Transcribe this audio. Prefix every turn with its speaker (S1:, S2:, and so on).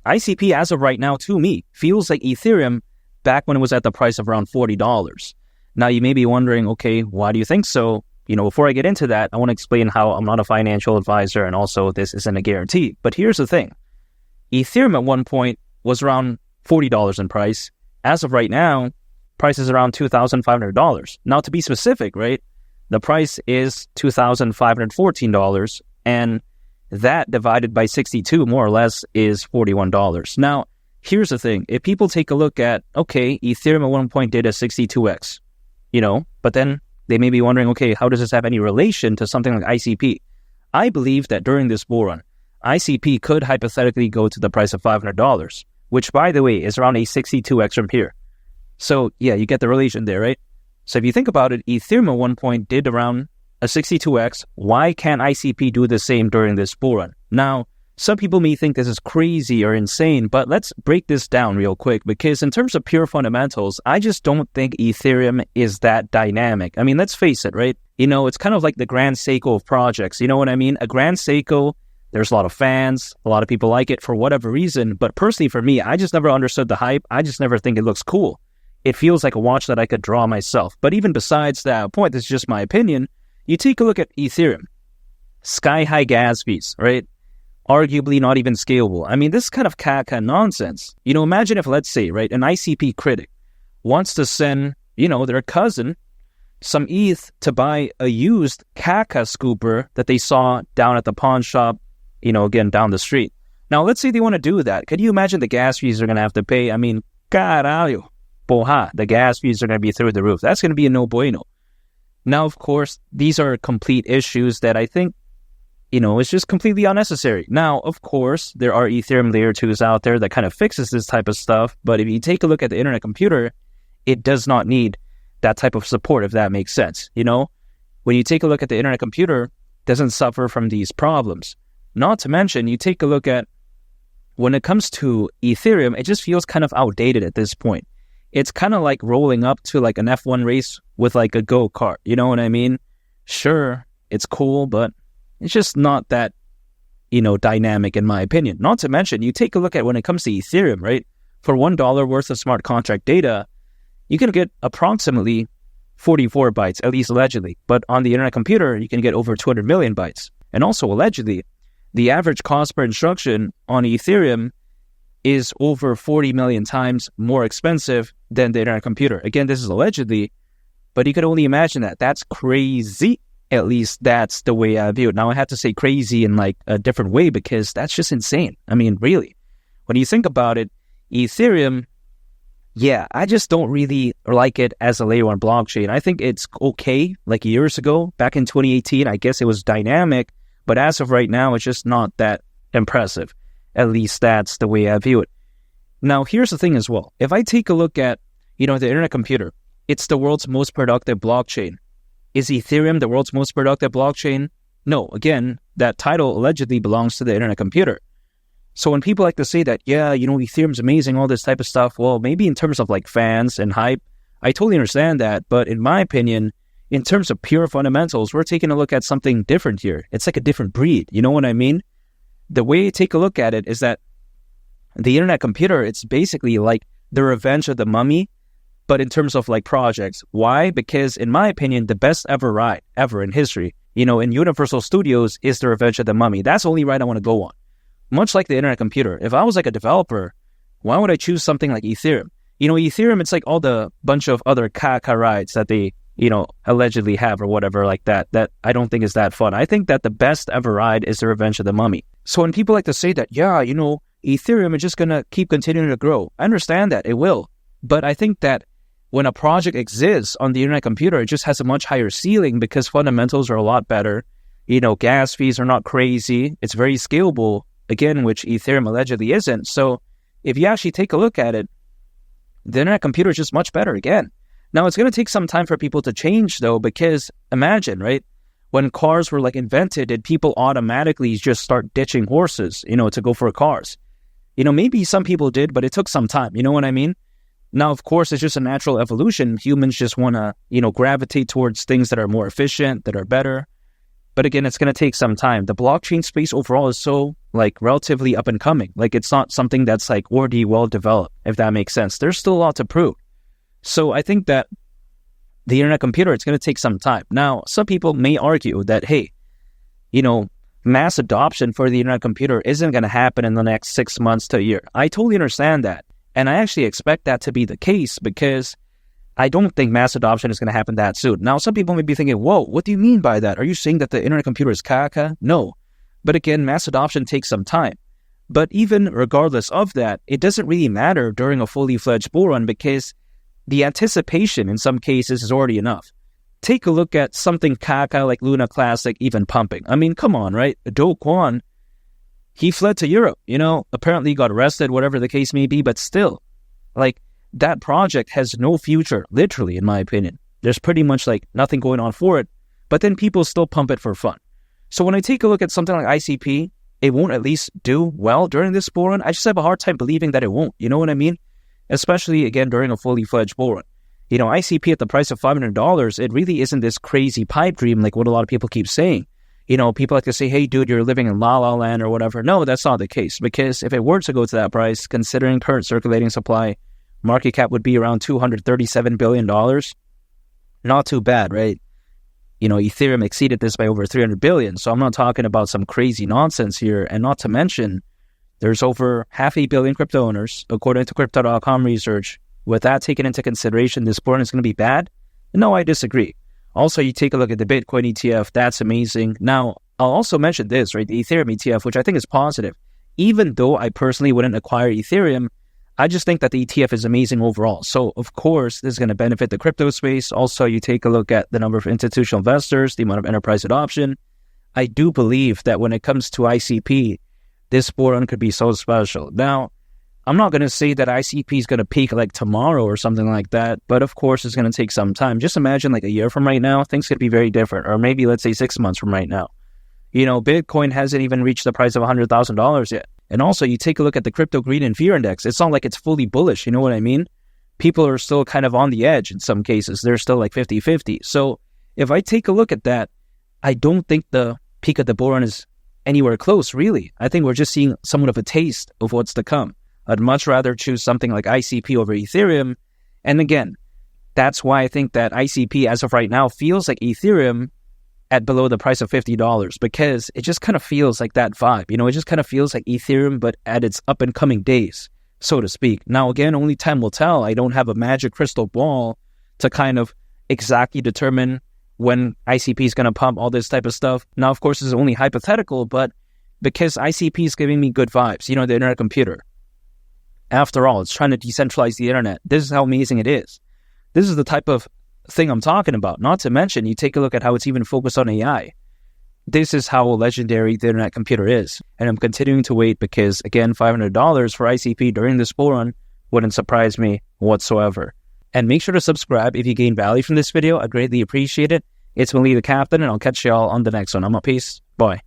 S1: ICP, as of right now, to me, feels like Ethereum back when it was at the price of around $40. Now, you may be wondering, okay, why do you think so? Before I get into that, I want to explain how I'm not a financial advisor and also this isn't a guarantee. But here's the thing. Ethereum at one point was around $40 in price. As of right now, price is around $2,500. Now, to be specific, right, the price is $2,514, and that divided by 62, more or less, is $41. Now, here's the thing. If people take a look at, okay, Ethereum at one point did a 62x, but then they may be wondering, okay, how does this have any relation to something like ICP? I believe that during this bull run, ICP could hypothetically go to the price of $500, which, by the way, is around a 62x from here. So, yeah, you get the relation there, right? So if you think about it, Ethereum at one point did around a 62x. Why can't ICP do the same during this bull run? Now, some people may think this is crazy or insane, but let's break this down real quick, because in terms of pure fundamentals, I just don't think Ethereum is that dynamic. I mean, let's face it, right? It's kind of like the Grand Seiko of projects. You know what I mean? A Grand Seiko, there's a lot of fans, a lot of people like it for whatever reason, but personally for me, I just never understood the hype. I just never think it looks cool. It feels like a watch that I could draw myself. But even besides that point, this is just my opinion. You take a look at Ethereum. Sky-high gas fees, right? Arguably not even scalable. I mean, this kind of caca nonsense. Imagine if, let's say, right, an ICP critic wants to send, their cousin some ETH to buy a used caca scooper that they saw down at the pawn shop, again, down the street. Now, let's say they want to do that. Could you imagine the gas fees they're going to have to pay? I mean, caralho. The gas fees are going to be through the roof. That's going to be a no bueno. Now, of course, these are complete issues that I think, it's just completely unnecessary. Now, of course, there are Ethereum layer 2s out there that kind of fixes this type of stuff. But if you take a look at the internet computer, it does not need that type of support, if that makes sense. When you take a look at the internet computer, it doesn't suffer from these problems. Not to mention, you take a look at, when it comes to Ethereum, it just feels kind of outdated at this point. It's kind of like rolling up to like an F1 race with like a go-kart. You know what I mean? Sure, it's cool, but it's just not that, dynamic in my opinion. Not to mention, you take a look at when it comes to Ethereum, right? For $1 worth of smart contract data, you can get approximately 44 bytes, at least allegedly. But on the internet computer, you can get over 200 million bytes. And also allegedly, the average cost per instruction on Ethereum is over 40 million times more expensive than the internet computer. Again, this is allegedly, but you could only imagine that. That's crazy. At least that's the way I view it. Now, I have to say crazy in like a different way because that's just insane. I mean, really, when you think about it, Ethereum, yeah, I just don't really like it as a layer 1 blockchain. I think it's okay. Like years ago, back in 2018, I guess it was dynamic, but as of right now, it's just not that impressive. At least that's the way I view it. Now, here's the thing as well. If I take a look at, the internet computer, it's the world's most productive blockchain. Is Ethereum the world's most productive blockchain? No. Again, that title allegedly belongs to the internet computer. So when people like to say that, yeah, Ethereum's amazing, all this type of stuff, well, maybe in terms of like fans and hype, I totally understand that. But in my opinion, in terms of pure fundamentals, we're taking a look at something different here. It's like a different breed. You know what I mean? The way you take a look at it is that the internet computer, it's basically like the Revenge of the Mummy, but in terms of like projects. Why? Because in my opinion, the best ever ride ever in history, in Universal Studios is the Revenge of the Mummy. That's the only ride I want to go on. Much like the internet computer. If I was like a developer, why would I choose something like Ethereum? Ethereum, it's like all the bunch of other caca rides that they, allegedly have or whatever like that I don't think is that fun. I think that the best ever ride is the Revenge of the Mummy. So when people like to say that, yeah, Ethereum is just going to keep continuing to grow, I understand that it will. But I think that when a project exists on the internet computer, it just has a much higher ceiling because fundamentals are a lot better. Gas fees are not crazy. It's very scalable, again, which Ethereum allegedly isn't. So if you actually take a look at it, the internet computer is just much better again. Now, it's going to take some time for people to change, though, because imagine, right, when cars were like invented, did people automatically just start ditching horses, to go for cars? Maybe some people did, but it took some time. You know what I mean? Now, of course, it's just a natural evolution. Humans just want to, gravitate towards things that are more efficient, that are better. But again, it's going to take some time. The blockchain space overall is so relatively up and coming. It's not something that's already well developed, if that makes sense. There's still a lot to prove. So I think that the internet computer, it's going to take some time. Now, some people may argue that, hey, mass adoption for the internet computer isn't going to happen in the next 6 months to a year. I totally understand that. And I actually expect that to be the case because I don't think mass adoption is going to happen that soon. Now, some people may be thinking, whoa, what do you mean by that? Are you saying that the internet computer is caca? No. But again, mass adoption takes some time. But even regardless of that, it doesn't really matter during a fully fledged bull run because the anticipation in some cases is already enough. Take a look at something caca like Luna Classic even pumping. I mean, come on, right? Do Kwon, he fled to Europe, apparently got arrested, whatever the case may be, but still, that project has no future, literally, in my opinion. There's pretty much nothing going on for it, but then people still pump it for fun. So when I take a look at something like ICP, it won't at least do well during this bull run. I just have a hard time believing that it won't. You know what I mean? Especially, again, during a fully fledged bull run. ICP at the price of $500, it really isn't this crazy pipe dream like what a lot of people keep saying. People like to say, hey, dude, you're living in La La Land or whatever. No, that's not the case. Because if it were to go to that price, considering current circulating supply, market cap would be around $237 billion. Not too bad, right? Ethereum exceeded this by over 300 billion. So I'm not talking about some crazy nonsense here. And not to mention, there's over 500 million crypto owners, according to Crypto.com research. With that taken into consideration, this bull run is going to be bad? No, I disagree. Also, you take a look at the Bitcoin ETF. That's amazing. Now, I'll also mention this, right? The Ethereum ETF, which I think is positive. Even though I personally wouldn't acquire Ethereum, I just think that the ETF is amazing overall. So, of course, this is going to benefit the crypto space. Also, you take a look at the number of institutional investors, the amount of enterprise adoption. I do believe that when it comes to ICP, this bull run could be so special. Now, I'm not going to say that ICP is going to peak tomorrow or something like that, but of course it's going to take some time. Just imagine a year from right now, things could be very different, or maybe let's say 6 months from right now. Bitcoin hasn't even reached the price of $100,000 yet. And also you take a look at the Crypto Greed and Fear Index. It's not like it's fully bullish, you know what I mean? People are still kind of on the edge in some cases. They're still 50-50. So if I take a look at that, I don't think the peak of the bull run is anywhere close, really. I think we're just seeing somewhat of a taste of what's to come. I'd much rather choose something like ICP over Ethereum. And again, that's why I think that ICP, as of right now, feels like Ethereum at below the price of $50 because it just kind of feels like that vibe. It just kind of feels like Ethereum, but at its up-and-coming days, so to speak. Now, again, only time will tell. I don't have a magic crystal ball to kind of exactly determine when ICP is going to pump all this type of stuff. Now, of course, this is only hypothetical, but because ICP is giving me good vibes, the internet computer. After all, it's trying to decentralize the internet. This is how amazing it is. This is the type of thing I'm talking about. Not to mention, you take a look at how it's even focused on AI. This is how legendary the internet computer is. And I'm continuing to wait because, again, $500 for ICP during this bull run wouldn't surprise me whatsoever. And make sure to subscribe if you gain value from this video. I greatly appreciate it. It's Willie the Captain, and I'll catch y'all on the next one. I'm out. Peace. Bye.